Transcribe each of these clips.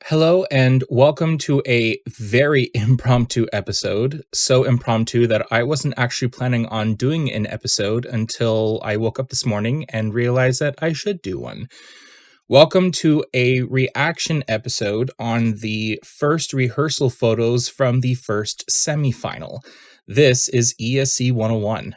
Hello and welcome to a very impromptu episode. So impromptu that I wasn't actually planning on doing an episode until I woke up this morning and realized that I should do one. Welcome to a reaction episode on the first rehearsal photos from the first semifinal. This is ESC 101.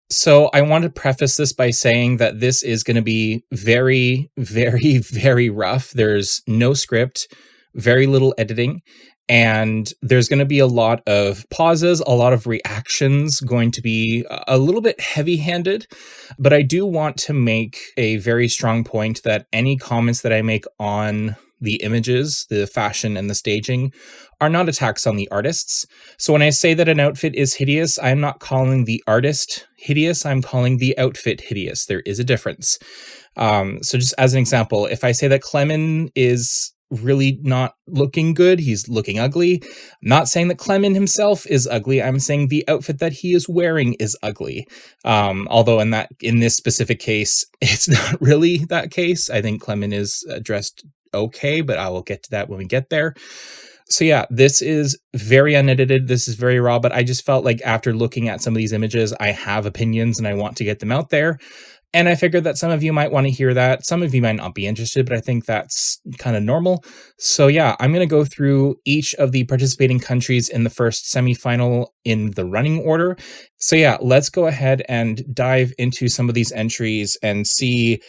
So I want to preface this by saying that this is going to be very, very, very rough. There's no script, very little editing, and there's going to be a lot of pauses, a lot of reactions, going to be a little bit heavy-handed. But I do want to make a very strong point that any comments that I make on the images, the fashion, and the staging are not attacks on the artists. So when I say that an outfit is hideous, I'm not calling the artist hideous, I'm calling the outfit hideous. There is a difference. So just as an example, if I say that Clement is really not looking good, he's looking ugly, I'm not saying that Clement himself is ugly, I'm saying the outfit that he is wearing is ugly. Although in this specific case, it's not really that case. I think Clement is dressed okay, but I will get to that when we get there. So yeah, this is very unedited. This is very raw, but I just felt like after looking at some of these images, I have opinions and I want to get them out there. And I figured that some of you might want to hear that. Some of you might not be interested, but I think that's kind of normal. So yeah, I'm going to go through each of the participating countries in the first semifinal in the running order. So yeah, let's go ahead and dive into some of these entries and see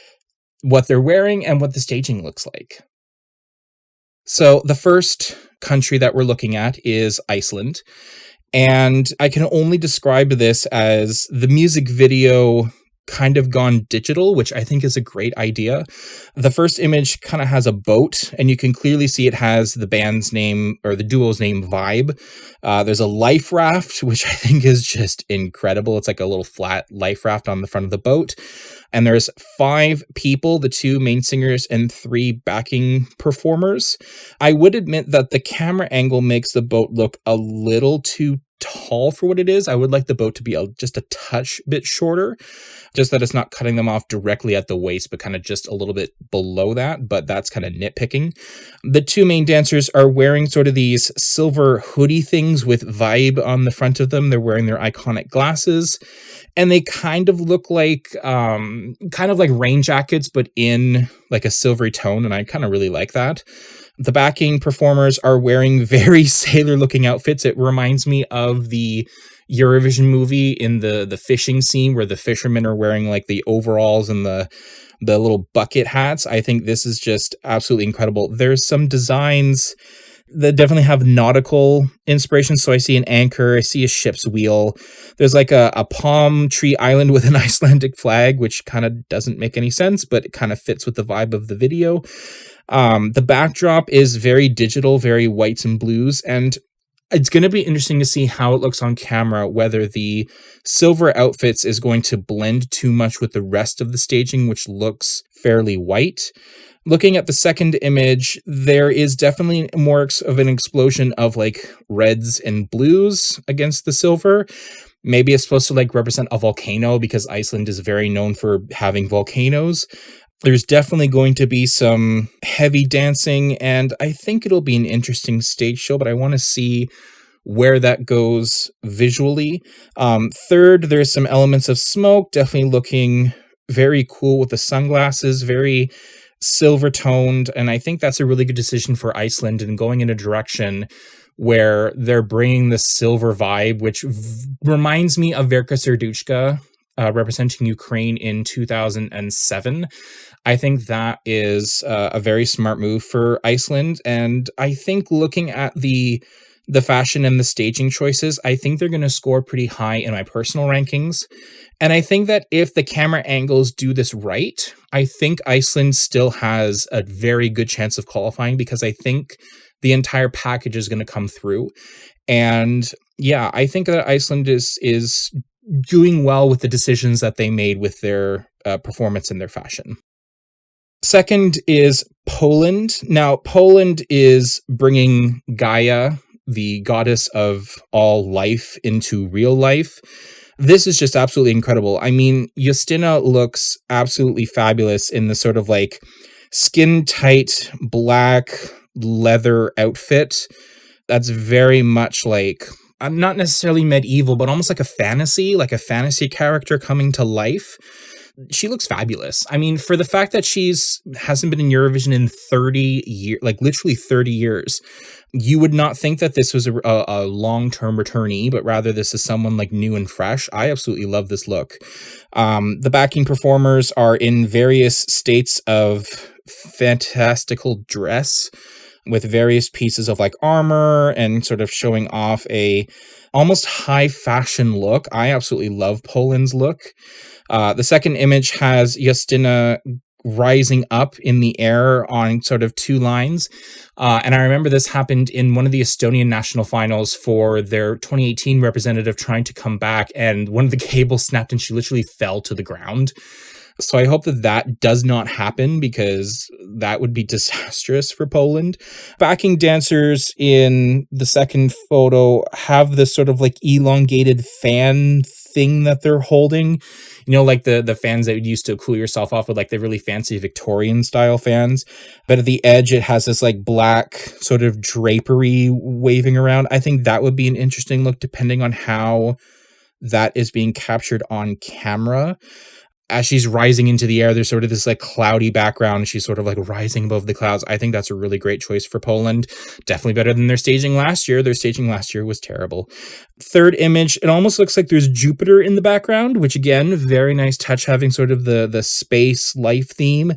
what they're wearing and what the staging looks like. So the first country that we're looking at is Iceland. And I can only describe this as the music video kind of gone digital, which I think is a great idea. The first image kind of has a boat, and you can clearly see it has the band's name or the duo's name Vibe. There's a life raft, which I think is just incredible. It's like a little flat life raft on the front of the boat. And there's 5 people, the 2 main singers and 3 backing performers. I would admit that the camera angle makes the boat look a little too tall for what it is. I would like the boat to be just a touch bit shorter, just that it's not cutting them off directly at the waist, but kind of just a little bit below that, but that's kind of nitpicking. The 2 main dancers are wearing sort of these silver hoodie things with Vibe on the front of them. They're wearing their iconic glasses, and they kind of look like rain jackets, but in like a silvery tone, and I kind of really like that. The backing performers are wearing very sailor-looking outfits. It reminds me of the Eurovision movie in the fishing scene where the fishermen are wearing like the overalls and the little bucket hats. I think this is just absolutely incredible. There's some designs that definitely have nautical inspiration. So I see an anchor, I see a ship's wheel. There's like a palm tree island with an Icelandic flag, which kind of doesn't make any sense, but it kind of fits with the vibe of the video. The backdrop is very digital, very whites and blues, and it's going to be interesting to see how it looks on camera, whether the silver outfits is going to blend too much with the rest of the staging, which looks fairly white. Looking at the second image, there is definitely more of an explosion of like reds and blues against the silver. Maybe it's supposed to like represent a volcano because Iceland is very known for having volcanoes. There's definitely going to be some heavy dancing, and I think it'll be an interesting stage show, but I want to see where that goes visually. Third, there's some elements of smoke, definitely looking very cool with the sunglasses, very silver toned, and I think that's a really good decision for Iceland and going in a direction where they're bringing the silver vibe, which reminds me of Verka Serduchka, representing Ukraine in 2007. I think that is a very smart move for Iceland. And I think looking at the the fashion and the staging choices, I think they're going to score pretty high in my personal rankings. And I think that if the camera angles do this right, I think Iceland still has a very good chance of qualifying, because I think the entire package is going to come through. And yeah, I think that Iceland is doing well with the decisions that they made with their performance and their fashion. Second is Poland. Now, Poland is bringing Gaia, the goddess of all life, into real life. This is just absolutely incredible. I mean, Justina looks absolutely fabulous in the sort of like skin tight black leather outfit. That's very much like, not necessarily medieval, but almost like a fantasy character coming to life. She looks fabulous. I mean, for the fact that hasn't been in Eurovision in 30 years, like literally 30 years, you would not think that this was a long-term returnee, but rather this is someone like new and fresh. I absolutely love this look. The backing performers are in various states of fantastical dress, with various pieces of like armor and sort of showing off a almost high fashion look. I absolutely love Poland's look. The second image has Justina rising up in the air on sort of two lines. And I remember this happened in one of the Estonian national finals for their 2018 representative trying to come back, and one of the cables snapped and she literally fell to the ground. So I hope that does not happen, because that would be disastrous for Poland. Backing dancers in the second photo have this sort of like elongated fan thing that they're holding. You know, like the fans that you used to cool yourself off with, like the really fancy Victorian style fans. But at the edge, it has this like black sort of drapery waving around. I think that would be an interesting look, depending on how that is being captured on camera. As she's rising into the air, there's sort of this like cloudy background. She's sort of like rising above the clouds. I think that's a really great choice for Poland. Definitely better than their staging last year. Their staging last year was terrible. Third image, it almost looks like there's Jupiter in the background, which again, very nice touch, having sort of the space life theme.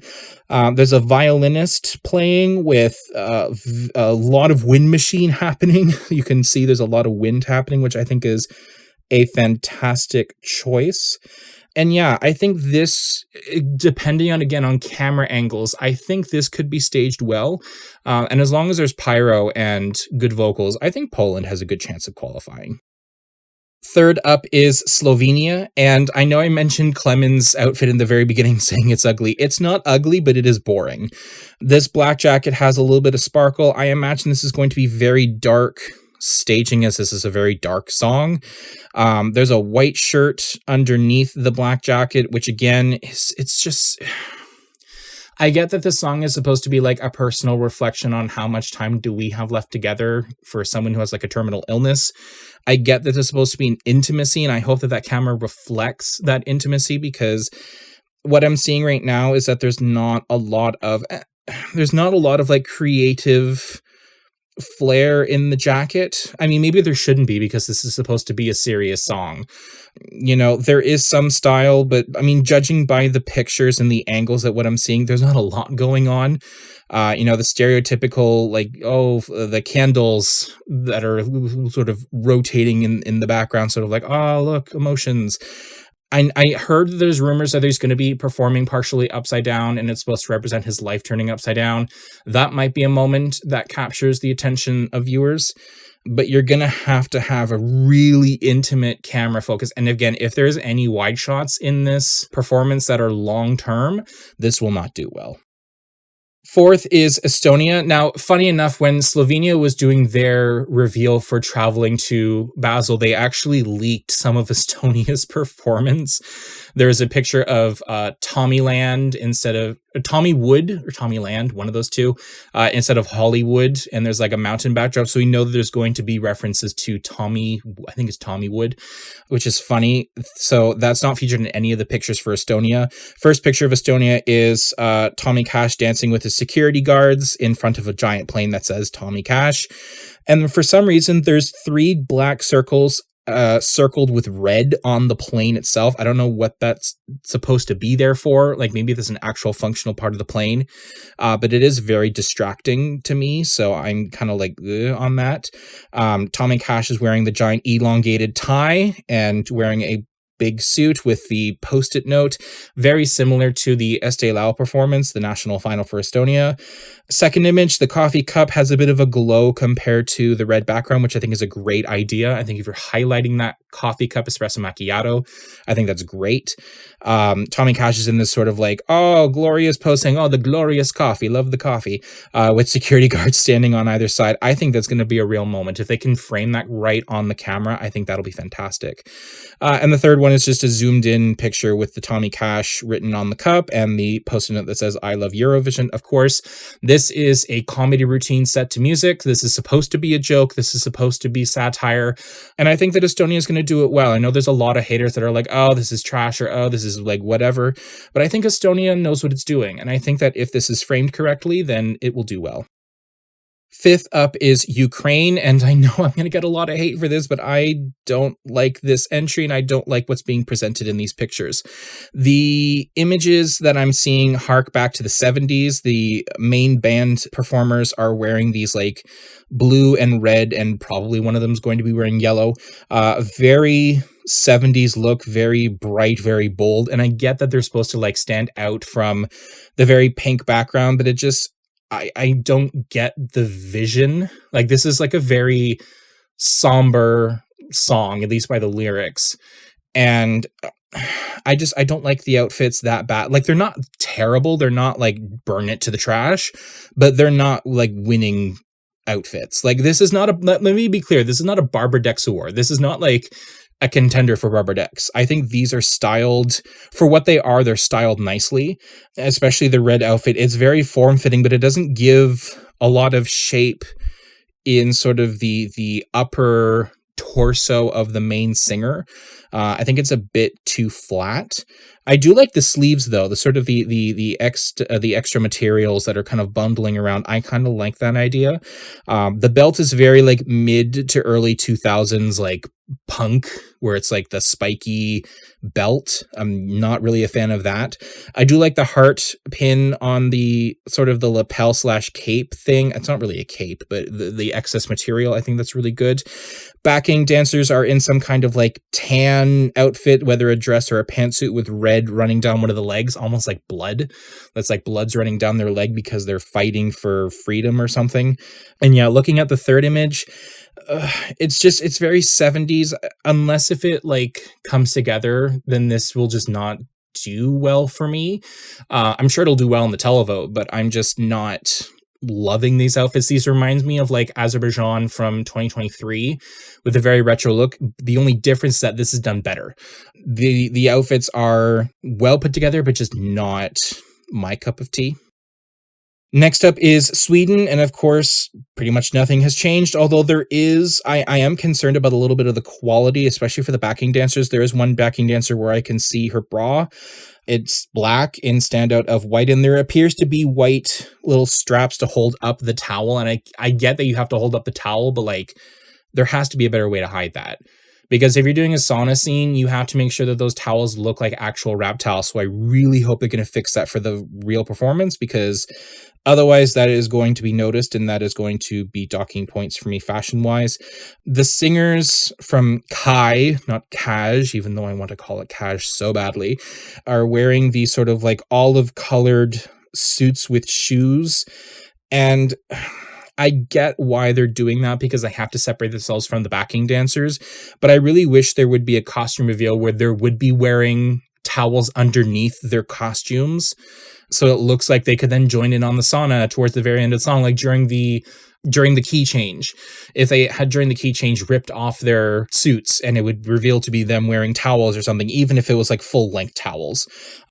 There's a violinist playing with a lot of wind machine happening. You can see there's a lot of wind happening, which I think is a fantastic choice. And yeah, I think this, depending on camera angles, I think this could be staged well. And as long as there's pyro and good vocals, I think Poland has a good chance of qualifying. Third up is Slovenia. And I know I mentioned Clemen's outfit in the very beginning saying it's ugly. It's not ugly, but it is boring. This black jacket has a little bit of sparkle. I imagine this is going to be very dark staging, as this is a very dark song. There's a white shirt underneath the black jacket, which again, it's just... I get that this song is supposed to be like a personal reflection on how much time do we have left together for someone who has like a terminal illness. I get that it's supposed to be an intimacy, and I hope that camera reflects that intimacy, because what I'm seeing right now is that there's not a lot of like creative flair in the jacket. I mean, maybe there shouldn't be, because this is supposed to be a serious song. You know, there is some style, but I mean, judging by the pictures and the angles at what I'm seeing, there's not a lot going on. You know, the stereotypical, like, the candles that are sort of rotating in the background, sort of like, oh, look, emotions. I heard there's rumors that he's going to be performing partially upside down, and it's supposed to represent his life turning upside down. That might be a moment that captures the attention of viewers, but you're going to have a really intimate camera focus. And again, if there's any wide shots in this performance that are long term, this will not do well. Fourth is Estonia. Now, funny enough, when Slovenia was doing their reveal for traveling to Basel, they actually leaked some of Estonia's performance. There's a picture of Tommyland instead of Tommywood or Tommyland, one of those two, instead of Hollywood, and there's like a mountain backdrop. So we know that there's going to be references to Tommy, I think it's Tommywood, which is funny. So that's not featured in any of the pictures for Estonia. First picture of Estonia is Tommy Cash dancing with his security guards in front of a giant plane that says Tommy Cash. And for some reason, there's 3 black circles circled with red on the plane itself. I don't know what that's supposed to be there for. Like maybe there's an actual functional part of the plane, but it is very distracting to me. So I'm kind of like on that. Tommy Cash is wearing the giant elongated tie and wearing a big suit with the post-it note, very similar to the Estee Lauder performance, the national final for Estonia. Second image, the coffee cup has a bit of a glow compared to the red background, which I think is a great idea. I think if you're highlighting that coffee cup espresso macchiato, I think that's great. Tommy Cash is in this sort of like, oh, glorious posting, oh, the glorious coffee, love the coffee, with security guards standing on either side. I think that's going to be a real moment. If they can frame that right on the camera, I think that'll be fantastic. And the third one is just a zoomed in picture with the Tommy Cash written on the cup and the post-it note that says, I love Eurovision. Of course, this is a comedy routine set to music. This is supposed to be a joke. This is supposed to be satire. And I think that Estonia is going to do it well. I know there's a lot of haters that are like, oh, this is trash, or oh, this is like whatever. But I think Estonia knows what it's doing. And I think that if this is framed correctly, then it will do well. Fifth up is Ukraine, and I know I'm going to get a lot of hate for this, but I don't like this entry, and I don't like what's being presented in these pictures. The images that I'm seeing hark back to the 70s. The main band performers are wearing these like blue and red, and probably one of them is going to be wearing yellow. Very 70s look, very bright, very bold, and I get that they're supposed to like stand out from the very pink background, but it just... I don't get the vision. Like, this is like a very somber song, at least by the lyrics. And I don't like the outfits that bad. Like, they're not terrible. They're not like burn it to the trash, but they're not like winning outfits. Like, this is not a, let me be clear. This is not a Barbara Dex award. This is not like a contender for Barbara Dex. I think these are styled for what they are. They're styled nicely, especially the red outfit. It's very form-fitting, but it doesn't give a lot of shape in sort of the upper torso of the main singer. I think it's a bit too flat. I do like the sleeves though, the sort of the extra materials that are kind of bundling around. I kind of like that idea. The belt is very like mid to early 2000s like punk, where it's like the spiky belt. I'm not really a fan of that. I do like the heart pin on the sort of the lapel / cape thing. It's not really a cape, but the excess material, I think that's really good. Backing dancers are in some kind of like tan outfit, whether a dress or a pantsuit with red running down one of the legs, almost like blood. That's like blood's running down their leg because they're fighting for freedom or something. And yeah, looking at the third image, it's very 70s. Unless if it like comes together, then this will just not do well for me. I'm sure it'll do well in the televote, but I'm just not loving these outfits. These reminds me of like Azerbaijan from 2023 with a very retro look. The only difference is that this is done better. The outfits are well put together, but just not my cup of tea. Next up is Sweden, and of course, pretty much nothing has changed, although there is, I am concerned about a little bit of the quality, especially for the backing dancers. There is one backing dancer where I can see her bra. It's black in standout of white, and there appears to be white little straps to hold up the towel, and I get that you have to hold up the towel, but like, there has to be a better way to hide that. Because if you're doing a sauna scene, you have to make sure that those towels look like actual wrap towels. So I really hope they're going to fix that for the real performance, because otherwise that is going to be noticed and that is going to be docking points for me fashion-wise. The singers from Kai, not Kaj, even though I want to call it Kaj so badly, are wearing these sort of like olive-colored suits with shoes. And I get why they're doing that, because they have to separate themselves from the backing dancers. But I really wish there would be a costume reveal where there would be wearing towels underneath their costumes, so it looks like they could then join in on the sauna towards the very end of the song, like during the key change. If they had during the key change ripped off their suits and it would reveal to be them wearing towels or something, even if it was like full length towels,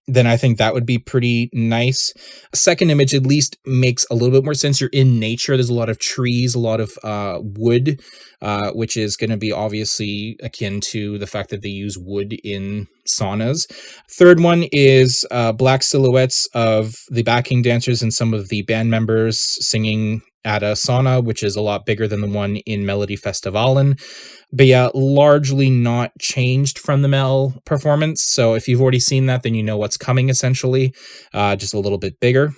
then I think that would be pretty nice. Second image at least makes a little bit more sense. You're in nature. There's a lot of trees, a lot of wood, which is going to be obviously akin to the fact that they use wood in saunas. Third one is black silhouettes of the backing dancers and some of the band members singing at a sauna, which is a lot bigger than the one in Melody Festivalen. But yeah, largely not changed from the Mel performance. So if you've already seen that, then you know what's coming, essentially. Just a little bit bigger.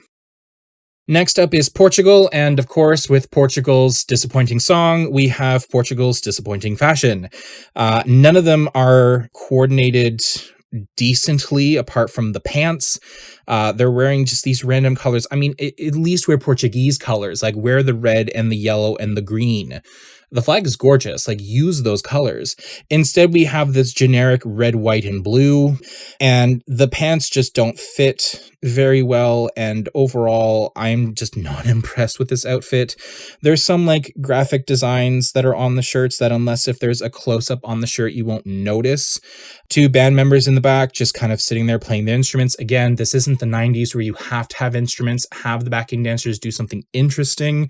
Next up is Portugal, and of course, with Portugal's disappointing song, we have Portugal's disappointing fashion. None of them are coordinated decently apart from the pants. They're wearing just these random colors. I mean, at least wear Portuguese colors, like wear the red and the yellow and the green. The flag is gorgeous, like use those colors. Instead, we have this generic red, white, and blue, and the pants just don't fit very well, and overall, I'm just not impressed with this outfit. There's some like graphic designs that are on the shirts that unless if there's a close-up on the shirt, you won't notice. Two band members in the back just kind of sitting there playing their instruments. Again, this isn't the 90s where you have to have instruments, have the backing dancers do something interesting.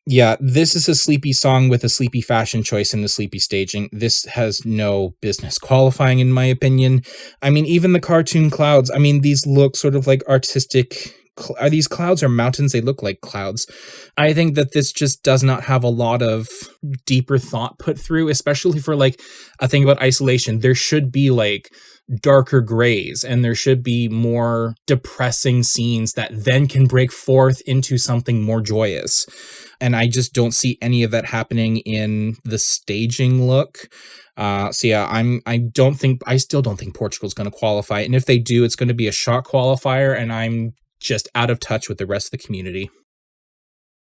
Yeah, this is a sleepy song with a sleepy fashion choice and a sleepy staging. This has no business qualifying, in my opinion. I mean, even the cartoon clouds, I mean, these look sort of like artistic. Are these clouds or mountains? They look like clouds. I think that this just does not have a lot of deeper thought put through, especially for like a thing about isolation. There should be like darker grays and there should be more depressing scenes that then can break forth into something more joyous. And I just don't see any of that happening in the staging look. So yeah, I still don't think Portugal's going to qualify. And if they do, it's going to be a shock qualifier, and I'm just out of touch with the rest of the community.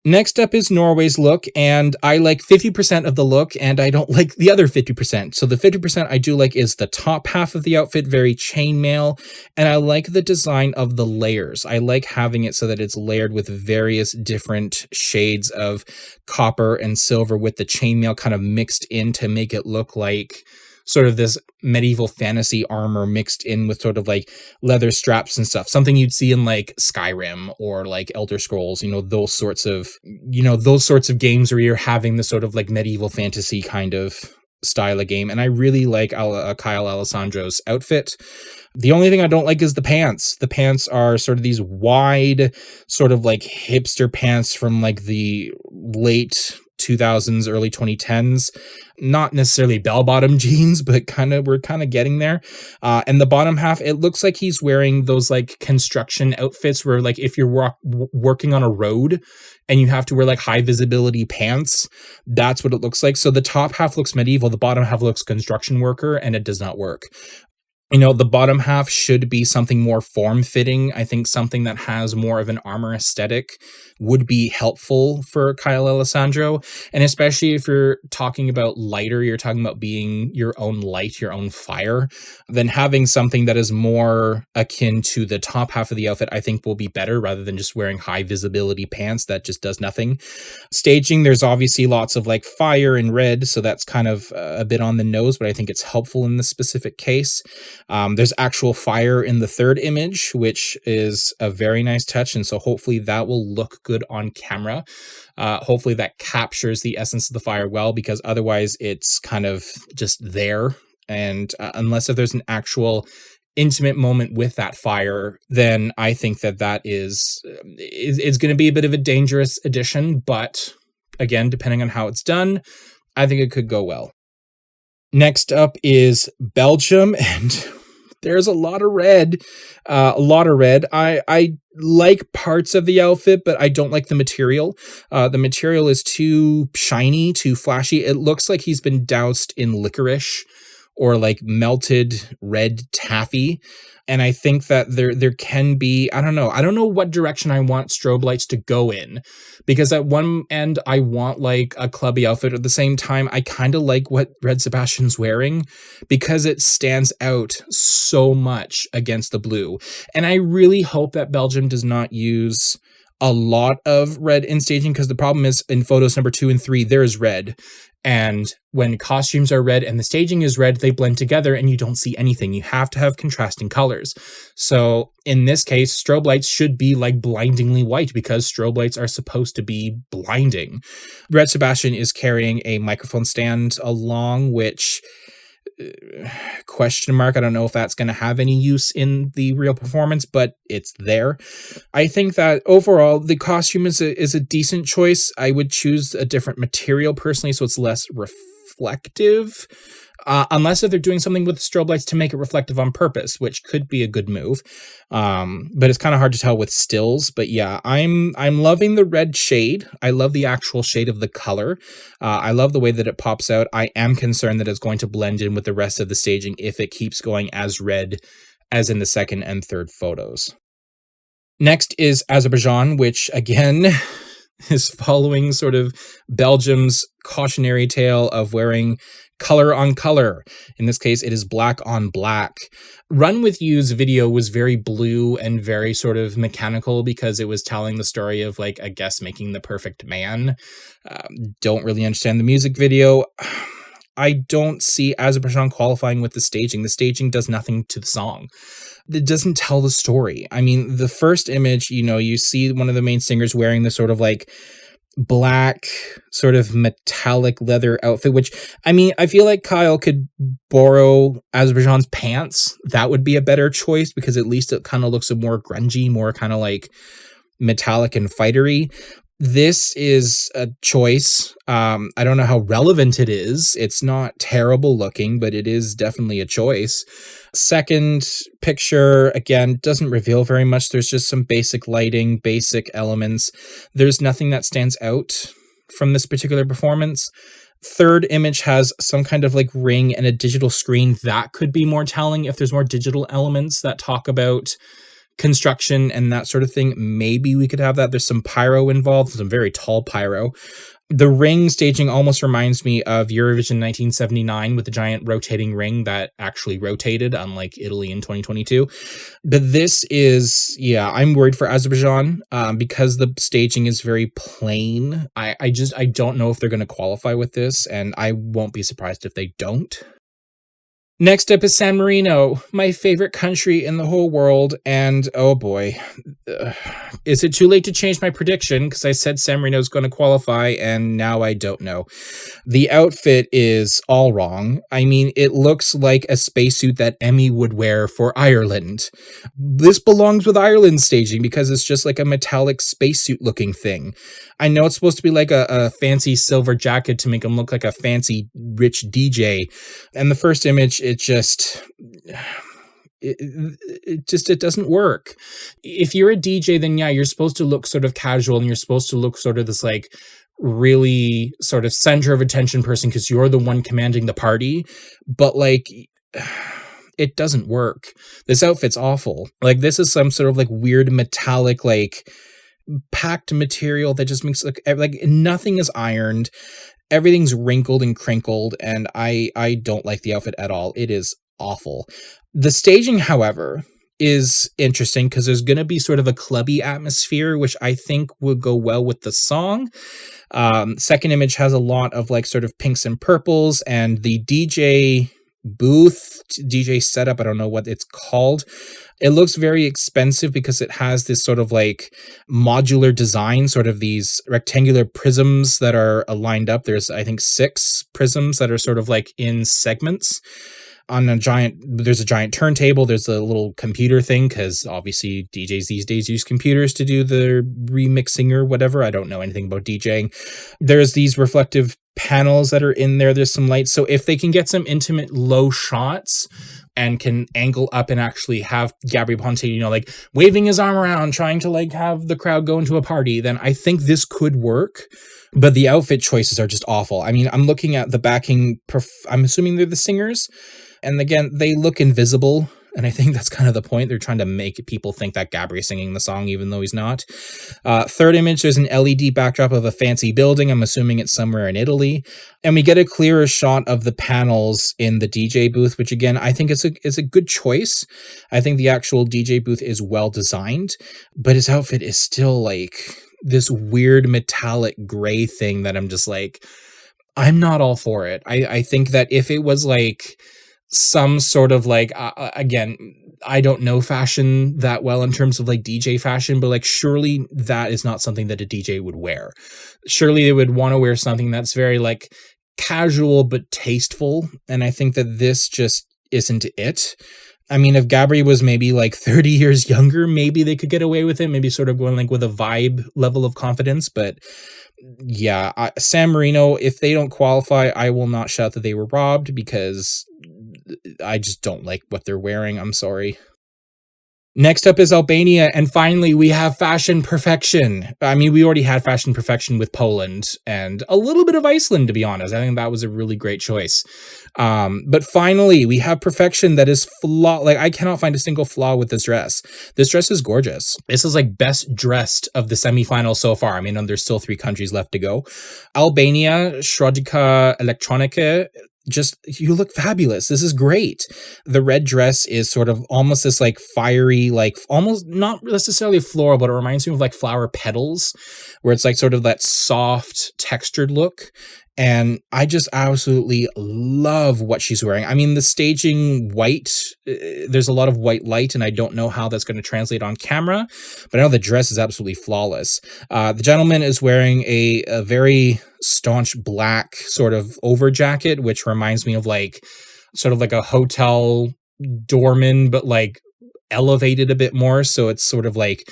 Next up is Norway's look, and I like 50% of the look, and I don't like the other 50%. So the 50% I do like is the top half of the outfit, very chainmail, and I like the design of the layers. I like having it so that it's layered with various different shades of copper and silver with the chainmail kind of mixed in to make it look like sort of this medieval fantasy armor mixed in with sort of like leather straps and stuff. Something you'd see in like Skyrim or like Elder Scrolls, those sorts of games where you're having this sort of like medieval fantasy kind of style of game. And I really like Kyle Alessandro's outfit. The only thing I don't like is the pants. The pants are sort of these wide, sort of like hipster pants from like the late 2000s, early 2010s. Not necessarily bell-bottom jeans, but we're kind of getting there. And the bottom half, it looks like he's wearing those like construction outfits where like if you're working on a road and you have to wear like high visibility pants, that's what it looks like. So the top half looks medieval, the bottom half looks construction worker, and it does not work. The bottom half should be something more form-fitting. I think something that has more of an armor aesthetic would be helpful for Kyle Alessandro. And especially if you're talking about lighter, you're talking about being your own light, your own fire, then having something that is more akin to the top half of the outfit, I think will be better rather than just wearing high visibility pants that just does nothing. Staging, there's obviously lots of like fire and red, so that's kind of a bit on the nose, but I think it's helpful in this specific case. There's actual fire in the third image, which is a very nice touch. And so hopefully that will look good on camera. Hopefully that captures the essence of the fire well, because otherwise it's kind of just there. And unless if there's an actual intimate moment with that fire, then I think that is going to be a bit of a dangerous addition. But again, depending on how it's done, I think it could go well. Next up is Belgium, and there's a lot of red. I like parts of the outfit, but I don't like the material. The material is too shiny, too flashy. It looks like he's been doused in licorice or like melted red taffy. And I think that there can be, I don't know what direction I want strobe lights to go in, because at one end I want like a clubby outfit. At the same time, I kind of like what Red Sebastian's wearing because it stands out so much against the blue. And I really hope that Belgium does not use a lot of red in staging, because the problem is in photos number 2 and 3, there is red. And when costumes are red and the staging is red, they blend together and you don't see anything. You have to have contrasting colors. So in this case, strobe lights should be like blindingly white, because strobe lights are supposed to be blinding. Red Sebastian is carrying a microphone stand along, which question mark. I don't know if that's going to have any use in the real performance, but it's there. I think that overall the costume is a decent choice. I would choose a different material personally, so it's less reflective. Unless if they're doing something with strobe lights to make it reflective on purpose, which could be a good move. But it's kind of hard to tell with stills. But yeah, I'm loving the red shade. I love the actual shade of the color. I love the way that it pops out. I am concerned that it's going to blend in with the rest of the staging if it keeps going as red as in the second and third photos. Next is Azerbaijan, which again is following sort of Belgium's cautionary tale of wearing color on color. In this case, it is black on black. Run With You's video was very blue and very sort of mechanical because it was telling the story of like a guest making the perfect man. Don't really understand the music video. I don't see Azerbaijan qualifying with the staging. The staging does nothing to the song. It doesn't tell the story. I mean, the first image, you see one of the main singers wearing the sort of like black sort of metallic leather outfit, which I mean, I feel like Kyle could borrow Azerbaijan's pants. That would be a better choice because at least it kind of looks more grungy, more kind of like metallic and fightery. This is a choice. I don't know how relevant it is. It's not terrible looking, but it is definitely a choice. Second picture, again, doesn't reveal very much. There's just some basic lighting, basic elements. There's nothing that stands out from this particular performance. Third image has some kind of like ring and a digital screen. That could be more telling if there's more digital elements that talk about construction and that sort of thing. Maybe we could have that. There's some pyro involved, some very tall pyro. The ring staging almost reminds me of Eurovision 1979 with the giant rotating ring that actually rotated, unlike Italy in 2022. But this is, I'm worried for Azerbaijan because the staging is very plain. I don't know if they're going to qualify with this, and I won't be surprised if they don't. Next up is San Marino, my favorite country in the whole world, and oh boy, is it too late to change my prediction? Because I said San Marino is going to qualify, and now I don't know. The outfit is all wrong. I mean, it looks like a spacesuit that Emmy would wear for Ireland. This belongs with Ireland staging because it's just like a metallic spacesuit looking thing. I know it's supposed to be like a fancy silver jacket to make him look like a fancy rich DJ. And the first image, it doesn't work. If you're a DJ, then you're supposed to look sort of casual and you're supposed to look sort of this like really sort of center of attention person because you're the one commanding the party. But like, it doesn't work. This outfit's awful. Like, this is some sort of like weird metallic, like packed material that just makes like nothing is ironed. Everything's wrinkled and crinkled, and I don't like the outfit at all. It is awful. The staging, however, is interesting because there's going to be sort of a clubby atmosphere, which I think will go well with the song. Second image has a lot of like sort of pinks and purples, and the DJ booth, DJ setup, I don't know what it's called. It looks very expensive because it has this sort of like modular design, sort of these rectangular prisms that are lined up. There's, I think, 6 prisms that are sort of like in segments. There's a giant turntable. There's a little computer thing because obviously DJs these days use computers to do the remixing or whatever. I don't know anything about DJing. There's these reflective panels that are in there. There's some lights. So if they can get some intimate low shots and can angle up and actually have Gabri Ponte, like waving his arm around, trying to like have the crowd go into a party, then I think this could work. But the outfit choices are just awful. I mean, I'm looking at the backing. I'm assuming they're the singers. And again, they look invisible. And I think that's kind of the point. They're trying to make people think that Gabri's singing the song, even though he's not. Third image, there's an LED backdrop of a fancy building. I'm assuming it's somewhere in Italy. And we get a clearer shot of the panels in the DJ booth, which again, I think is a good choice. I think the actual DJ booth is well designed, but his outfit is still like this weird metallic gray thing that I'm just like, I'm not all for it. I think that if it was like some sort of like, again, I don't know fashion that well in terms of like DJ fashion, but like surely that is not something that a DJ would wear. Surely they would want to wear something that's very like casual but tasteful, and I think that this just isn't it. I mean, if Gabri was maybe like 30 years younger, maybe they could get away with it, maybe sort of going like with a vibe level of confidence, but yeah, San Marino, if they don't qualify, I will not shout that they were robbed because I just don't like what they're wearing. I'm sorry. Next up is Albania, and finally we have fashion perfection. I mean, we already had fashion perfection with Poland and a little bit of Iceland, to be honest. I think that was a really great choice. But finally, we have perfection that is flaw. Like, I cannot find a single flaw with this dress. This dress is gorgeous. This is like best dressed of the semifinals so far. I mean, there's still 3 countries left to go. Albania, Shrodika Elektronika, just, you look fabulous. This is great. The red dress is sort of almost this like fiery, like almost not necessarily floral, but it reminds me of like flower petals, where it's like sort of that soft textured look. And I just absolutely love what she's wearing. I mean, the staging white, there's a lot of white light, and I don't know how that's going to translate on camera, but I know the dress is absolutely flawless. The gentleman is wearing a very staunch black sort of over jacket, which reminds me of like sort of like a hotel doorman, but like elevated a bit more. So it's sort of like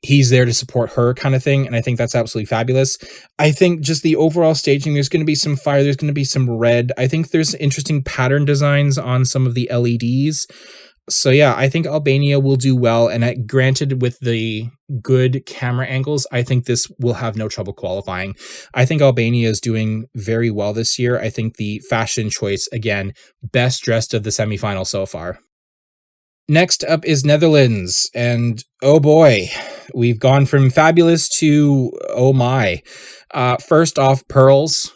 he's there to support her kind of thing. And I think that's absolutely fabulous. I think just the overall staging, there's going to be some fire, there's going to be some red. I think there's interesting pattern designs on some of the LEDs. So yeah, I think Albania will do well. And granted, with the good camera angles, I think this will have no trouble qualifying. I think Albania is doing very well this year. I think the fashion choice, again, best dressed of the semifinal so far. Next up is Netherlands, and oh boy, we've gone from fabulous to oh my. First off, pearls.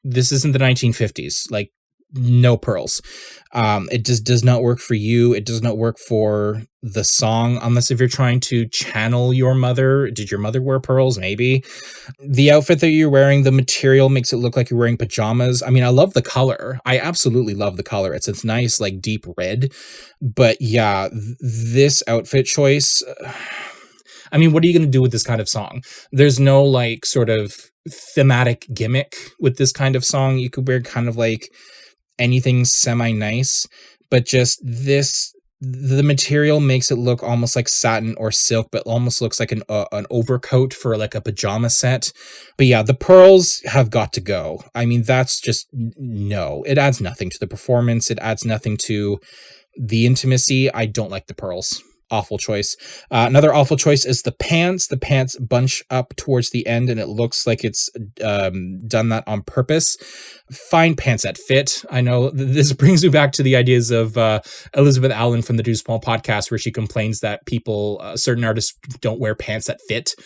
This isn't the 1950s. Like, no pearls. It just does not work for you. It does not work for the song, unless if you're trying to channel your mother. Did your mother wear pearls? Maybe. The outfit that you're wearing, the material makes it look like you're wearing pajamas. I mean, I love the color. I absolutely love the color. It's nice, like deep red. But yeah, this outfit choice, I mean, what are you going to do with this kind of song? There's no like sort of thematic gimmick with this kind of song. You could wear kind of like anything semi-nice, but just this, the material makes it look almost like satin or silk, but almost looks like an overcoat for like a pajama set. But yeah, the pearls have got to go. I mean, that's just, no, it adds nothing to the performance. It adds nothing to the intimacy. I don't like the pearls. Awful choice. Another awful choice is the pants. The pants bunch up towards the end, and it looks like it's done that on purpose. Fine pants that fit. I know this brings me back to the ideas of Elizabeth Allen from the Do Small podcast, where she complains that people, certain artists, don't wear pants that fit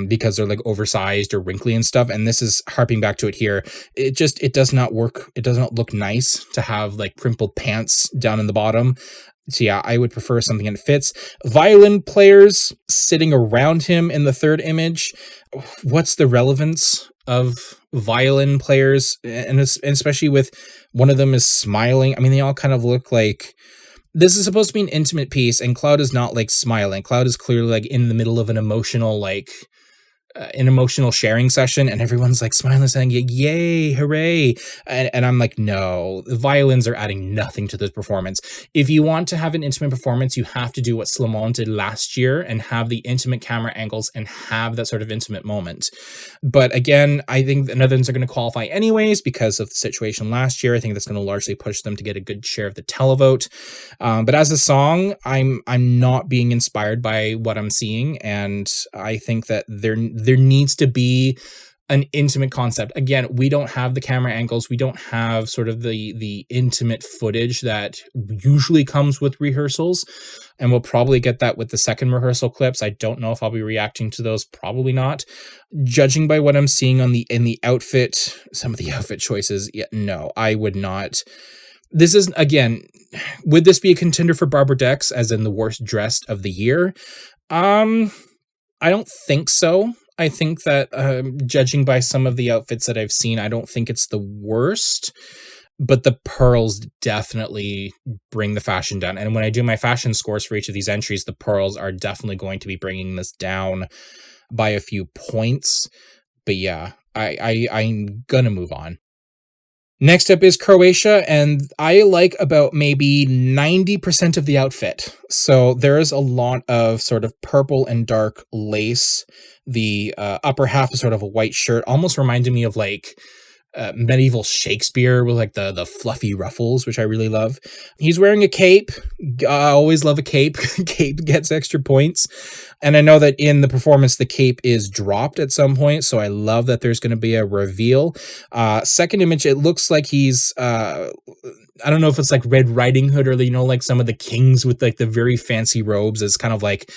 because they're like oversized or wrinkly and stuff. And this is harping back to it here. It does not work. It does not look nice to have like crimpled pants down in the bottom. So yeah, I would prefer something that fits. Violin players sitting around him in the third image. What's the relevance of violin players? And especially with one of them is smiling. I mean, they all kind of look like, this is supposed to be an intimate piece, and Cloud is not like smiling. Cloud is clearly like in the middle of an emotional, like an emotional sharing session, and everyone's like smiling, saying yay, hooray, and I'm like, no, the violins are adding nothing to this performance. If you want to have an intimate performance, you have to do what Slimane did last year and have the intimate camera angles and have that sort of intimate moment. But again, I think the Netherlands are going to qualify anyways because of the situation last year. I think that's going to largely push them to get a good share of the televote. But as a song, I'm not being inspired by what I'm seeing, and I think that there needs to be an intimate concept. Again, we don't have the camera angles. We don't have sort of the intimate footage that usually comes with rehearsals. And we'll probably get that with the second rehearsal clips. I don't know if I'll be reacting to those. Probably not. Judging by what I'm seeing in the outfit, some of the outfit choices, yeah, no, I would not. This is, again, would this be a contender for Barbara Dex as in the worst dressed of the year? I don't think so. I think that judging by some of the outfits that I've seen, I don't think it's the worst, but the pearls definitely bring the fashion down. And when I do my fashion scores for each of these entries, the pearls are definitely going to be bringing this down by a few points. But yeah, I'm gonna move on. Next up is Croatia, and I like about maybe 90% of the outfit. So there is a lot of sort of purple and dark lace. The upper half is sort of a white shirt, almost reminded me of like medieval Shakespeare with like the fluffy ruffles, which I really love. He's wearing a cape. I always love a cape. Cape gets extra points. And I know that in the performance, the cape is dropped at some point. So I love that there's going to be a reveal. Second image, it looks like he's, I don't know if it's like Red Riding Hood or, you know, like some of the kings with like the very fancy robes. It's kind of like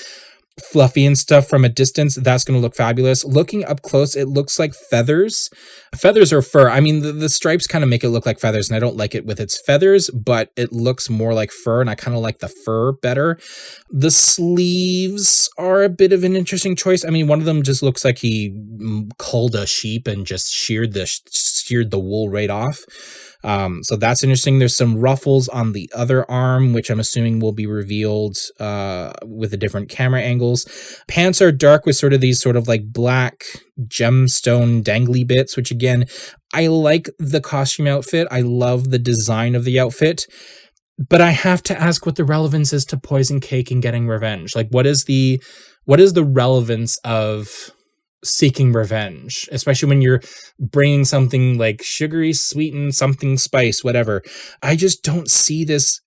fluffy and stuff from a distance. That's going to look fabulous. Looking up close, it looks like feathers. Feathers or fur. I mean, the stripes kind of make it look like feathers, and I don't like it with its feathers, but it looks more like fur, and I kind of like the fur better. The sleeves are a bit of an interesting choice. I mean, one of them just looks like he culled a sheep and just sheared the wool right off. So that's interesting. There's some ruffles on the other arm, which I'm assuming will be revealed with the different camera angles. Pants are dark with sort of these sort of like black gemstone dangly bits, which again, I like the costume outfit. I love the design of the outfit. But I have to ask what the relevance is to Poison Cake and Getting Revenge. Like, what is the relevance of seeking revenge, especially when you're bringing something like sugary, sweetened, something spice, whatever? I just don't see this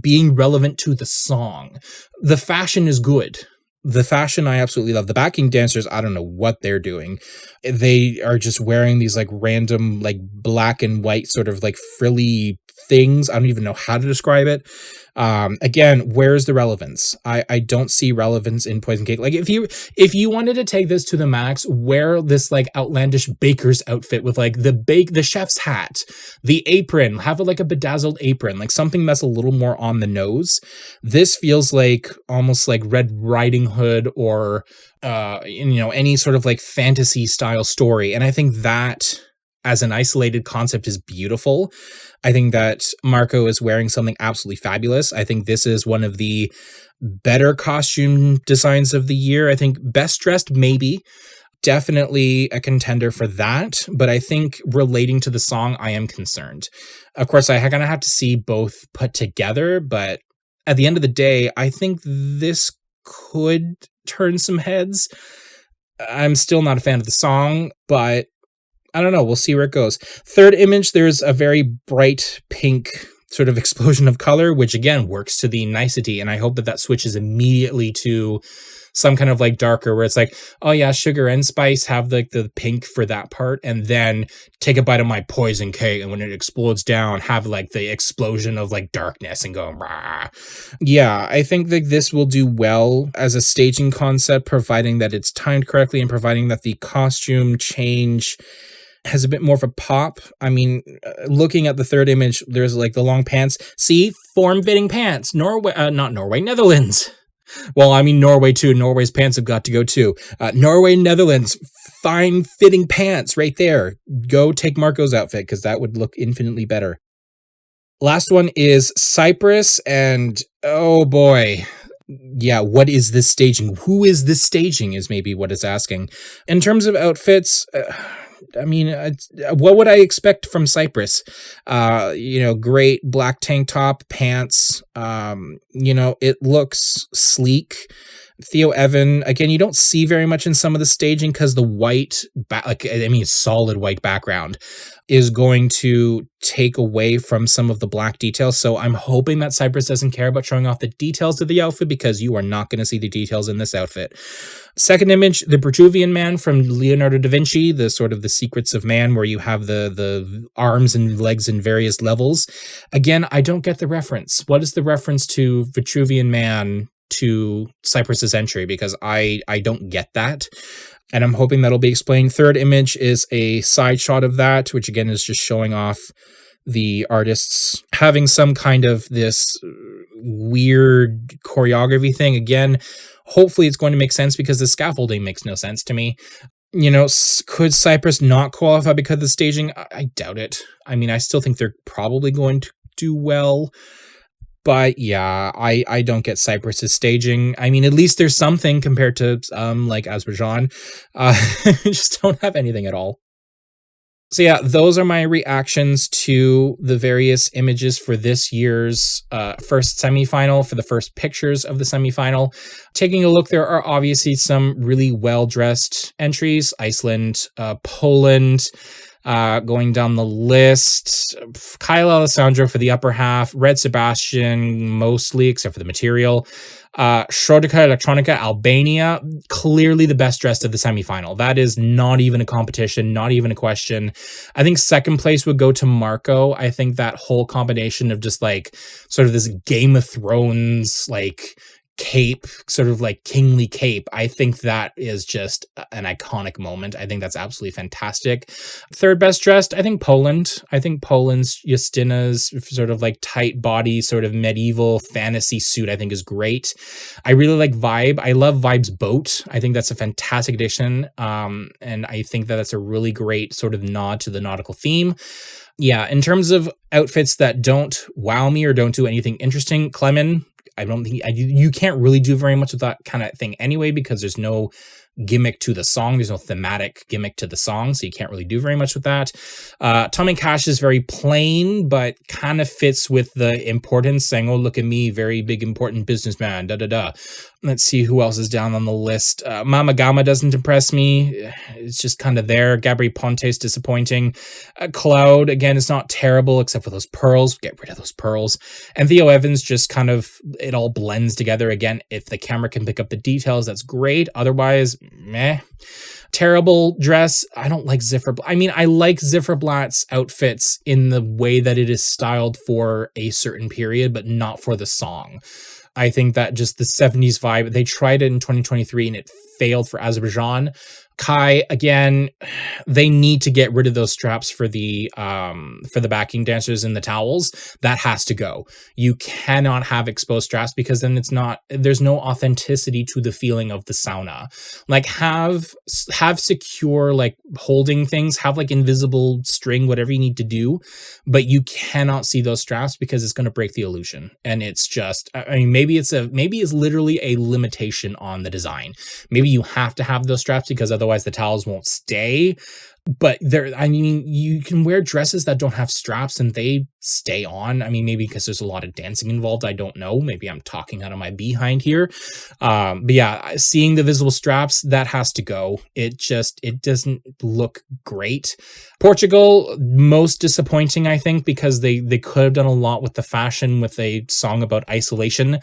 being relevant to the song. The fashion is good. The fashion I absolutely love. The backing dancers, I don't know what they're doing. They are just wearing these like random like black and white sort of like frilly things. I don't even know how to describe it. Again, where's the relevance? I don't see relevance in Poison Cake. Like if you wanted to take this to the max, wear this like outlandish baker's outfit with like the chef's hat, the apron, have like a bedazzled apron, like something that's a little more on the nose. This feels like almost like Red Riding Hood or any sort of like fantasy style story. And I think that as an isolated concept is beautiful. I think that Marco is wearing something absolutely fabulous. I think this is one of the better costume designs of the year. I think best dressed, maybe. Definitely a contender for that. But I think relating to the song, I am concerned. Of course, I'm going to have to see both put together. But at the end of the day, I think this could turn some heads. I'm still not a fan of the song, but I don't know. We'll see where it goes. Third image, there's a very bright pink sort of explosion of color, which again works to the nicety. And I hope that switches immediately to some kind of like darker where it's like, oh yeah, sugar and spice have like the pink for that part. And then take a bite of my poison cake. And when it explodes down, have like the explosion of like darkness and go, rah. Yeah, I think that this will do well as a staging concept, providing that it's timed correctly and providing that the costume change has a bit more of a pop. I mean, looking at the third image, there's like the long pants. See, form-fitting pants. Not Norway, Netherlands. Well, I mean, Norway too. Norway's pants have got to go too. Norway, Netherlands, fine-fitting pants right there. Go take Marco's outfit because that would look infinitely better. Last one is Cyprus, and oh boy. Yeah, what is this staging? Who is this staging is maybe what it's asking. In terms of outfits, I mean, what would I expect from Cyprus? Great black tank top, pants. It looks sleek. Theo Evan, again, you don't see very much in some of the staging because the white, solid white background is going to take away from some of the black details. So I'm hoping that Cyprus doesn't care about showing off the details of the outfit because you are not going to see the details in this outfit. Second image, the Vitruvian Man from Leonardo da Vinci, the sort of the Secrets of Man, where you have the arms and legs in various levels. Again, I don't get the reference. What is the reference to Vitruvian Man to Cyprus's entry? Because I don't get that. And I'm hoping that'll be explained. Third image is a side shot of that, which again is just showing off the artists having some kind of this weird choreography thing. Again, hopefully it's going to make sense because the scaffolding makes no sense to me. Could Cyprus not qualify because of the staging? I doubt it. I mean, I still think they're probably going to do well. But yeah, I don't get Cyprus's staging. I mean, at least there's something compared to like Azerbaijan. I just don't have anything at all. So yeah, those are my reactions to the various images for this year's first semifinal, for the first pictures of the semifinal. Taking a look, there are obviously some really well-dressed entries. Iceland, Poland, going down the list. Kyle Alessandro for the upper half. Red Sebastian, mostly, except for the material. Schroedica Electronica, Albania, clearly the best dressed of the semifinal. That is not even a competition, not even a question. I think second place would go to Marco. I think that whole combination of just like sort of this Game of Thrones, like cape, sort of like kingly cape, I think that is just an iconic moment. I think that's absolutely fantastic. Third best dressed, I think Poland. I think Poland's Justina's sort of like tight body, sort of medieval fantasy suit, I think is great. I really like Vibe. I love Vibe's boat. I think that's a fantastic addition. And I think that that's a really great sort of nod to the nautical theme. Yeah, in terms of outfits that don't wow me or don't do anything interesting, Clemen, I don't think you can't really do very much with that kind of thing anyway, because there's no gimmick to the song. There's no thematic gimmick to the song, so you can't really do very much with that. Tommy Cash is very plain, but kind of fits with the importance, saying, oh, look at me, very big, important businessman, da-da-da. Let's see who else is down on the list. Mama Gama doesn't impress me. It's just kind of there. Gabri Ponte is disappointing. Cloud, again, is not terrible, except for those pearls. Get rid of those pearls. And Theo Evans just kind of, it all blends together. Again, if the camera can pick up the details, that's great. Otherwise, meh. Terrible dress. I don't like Zifferblatt. I mean, I like Zifferblatt's outfits in the way that it is styled for a certain period, but not for the song. I think that just the 70s vibe, they tried it in 2023 and it failed for Azerbaijan. Kai, again, they need to get rid of those straps for the backing dancers and the towels. That has to go. You cannot have exposed straps, because then there's no authenticity to the feeling of the sauna. Like have secure, like holding things, have like invisible string, whatever you need to do, but you cannot see those straps because it's going to break the illusion. And it's just, I mean, maybe it's literally a limitation on the design. Maybe you have to have those straps because otherwise the towels won't stay. But you can wear dresses that don't have straps and they stay on. I mean, maybe because there's a lot of dancing involved. I don't know. Maybe I'm talking out of my behind here. But yeah, seeing the visible straps, that has to go. It doesn't look great. Portugal, most disappointing, I think, because they could have done a lot with the fashion with a song about isolation.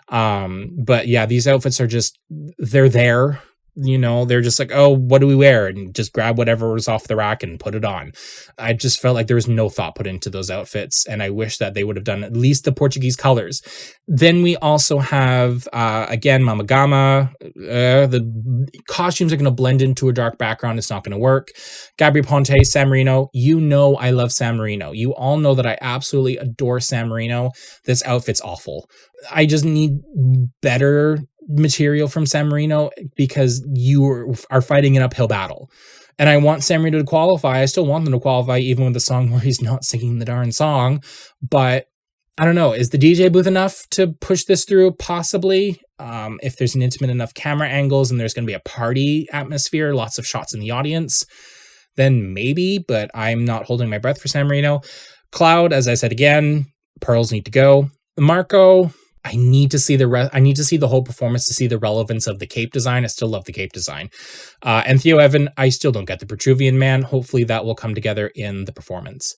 But yeah, these outfits are just, they're there. You know, they're just like, oh, what do we wear? And just grab whatever was off the rack and put it on. I just felt like there was no thought put into those outfits. And I wish that they would have done at least the Portuguese colors. Then we also have, again, Mama Gama. The costumes are going to blend into a dark background. It's not going to work. Gabri Ponte, San Marino. You know I love San Marino. You all know that I absolutely adore San Marino. This outfit's awful. I just need better material from San Marino, because you are fighting an uphill battle. And I want San Marino to qualify. I still want them to qualify, even with the song where he's not singing the darn song. But I don't know. Is the DJ booth enough to push this through? Possibly. If there's an intimate enough camera angles and there's going to be a party atmosphere, lots of shots in the audience, then maybe. But I'm not holding my breath for San Marino. Cloud, as I said again, pearls need to go. Marco, I need to see the whole performance to see the relevance of the cape design. I still love the cape design. And Theo Evan, I still don't get the Petruvian Man. Hopefully that will come together in the performance.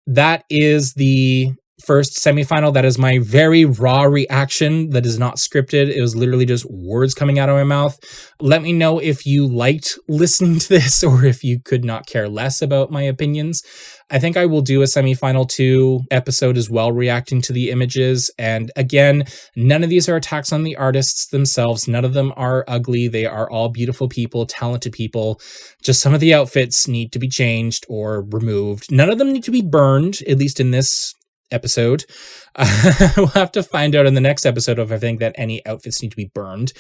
That is the first semifinal. That is my very raw reaction. That is not scripted. It was literally just words coming out of my mouth. Let me know if you liked listening to this or if you could not care less about my opinions. I think I will do a semifinal 2 episode as well, reacting to the images. And again, none of these are attacks on the artists themselves. None of them are ugly. They are all beautiful people, talented people. Just some of the outfits need to be changed or removed. None of them need to be burned, at least in this episode. We'll have to find out in the next episode if I think that any outfits need to be burned.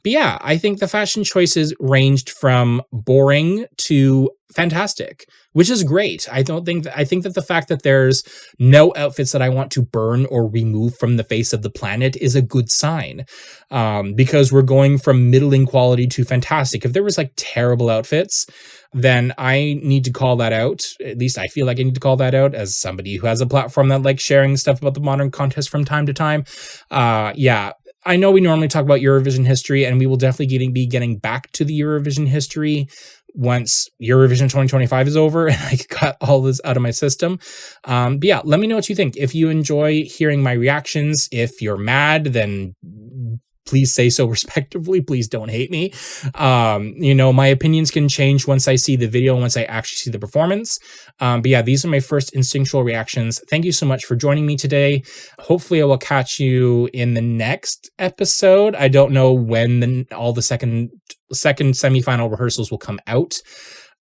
But yeah, I think the fashion choices ranged from boring to fantastic, which is great. I think that the fact that there's no outfits that I want to burn or remove from the face of the planet is a good sign, because we're going from middling quality to fantastic. If there was like terrible outfits, then I need to call that out. At least I feel like I need to call that out as somebody who has a platform that likes sharing stuff about the modern contest from time to time. Yeah. I know we normally talk about Eurovision history, and we will definitely be getting back to the Eurovision history once Eurovision 2025 is over and I got all this out of my system. But yeah, let me know what you think. If you enjoy hearing my reactions, if you're mad, then please say so respectively. Please don't hate me. My opinions can change once I see the video, once I actually see the performance. But yeah, these are my first instinctual reactions. Thank you so much for joining me today. Hopefully I will catch you in the next episode. I don't know when all the second semifinal rehearsals will come out.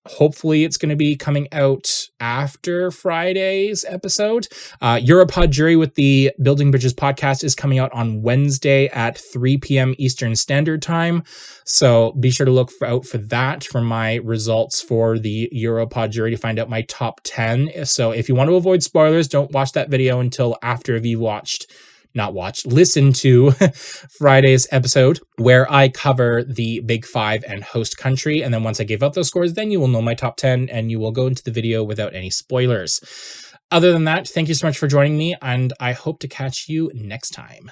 Hopefully it's going to be coming out after Friday's episode. Europod Jury with the Building Bridges podcast is coming out on Wednesday at 3 p.m. Eastern Standard Time. So be sure to look out for that, for my results for the Europod Jury, to find out my top 10. So if you want to avoid spoilers, don't watch that video until after you've listen to Friday's episode, where I cover the Big Five and host country. And then once I give out those scores, then you will know my top 10 and you will go into the video without any spoilers. Other than that, thank you so much for joining me, and I hope to catch you next time.